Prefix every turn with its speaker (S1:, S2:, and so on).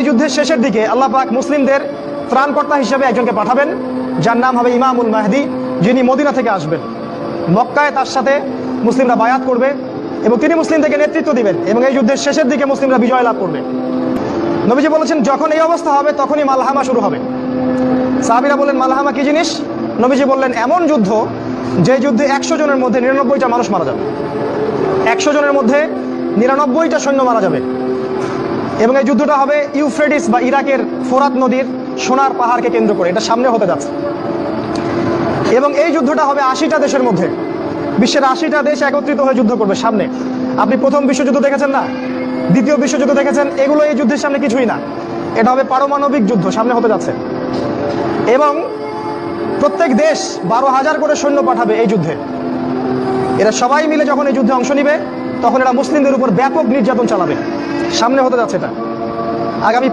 S1: যুদ্ধের শেষের দিকে আল্লাহ পাক মুসলিমদের ত্রাণকর্তা হিসেবে একজনকে পাঠাবেন, যার নাম হবে ইমামুল মাহদি, যিনি মদিনা থেকে আসবেন। মক্কায় তার সাথে মুসলিমরা বায়াত করবে এবং তিনি মুসলিমদেরকে নেতৃত্ব দিবেন এবং এই যুদ্ধের শেষের দিকে মুসলিমরা বিজয় লাভ করবে। নবীজি বলেছেন, যখন এই অবস্থা হবে তখনই মালহামা শুরু হবে। সাহাবীরা বললেন, মালহামা কি জিনিস? নবীজি বললেন, এমন যুদ্ধ যে যুদ্ধে 100 জনের মধ্যে 99টা মানুষ মারা যাবে। 100 জনের মধ্যে 99টা সৈন্য মারা যাবে এবং এই যুদ্ধটা হবে ইউফ্রেটিস বা ইরাকের ফোরাত নদীর সোনার পাহাড়কে কেন্দ্র করে। এটা সামনে হতে যাচ্ছে এবং এই যুদ্ধটা হবে 80টা দেশের মধ্যে। বিশ্বের 80টা দেশ একত্রিত হয়ে যুদ্ধ করবে সামনে। আপনি প্রথম বিশ্বযুদ্ধ দেখেছেন না, দ্বিতীয় বিশ্বযুদ্ধ দেখেছেন, এগুলো এই যুদ্ধের সামনে কিছুই না। এটা হবে পারমাণবিক যুদ্ধ, সামনে হতে যাচ্ছে। এবং প্রত্যেক দেশ 12,000 করে সৈন্য পাঠাবে এই যুদ্ধে। এরা সবাই মিলে যখন এই যুদ্ধে অংশ নিবে তখন এরা মুসলিমদের উপর ব্যাপক নির্যাতন চালাবে। সামনে হতে যাচ্ছে এটা। আগামী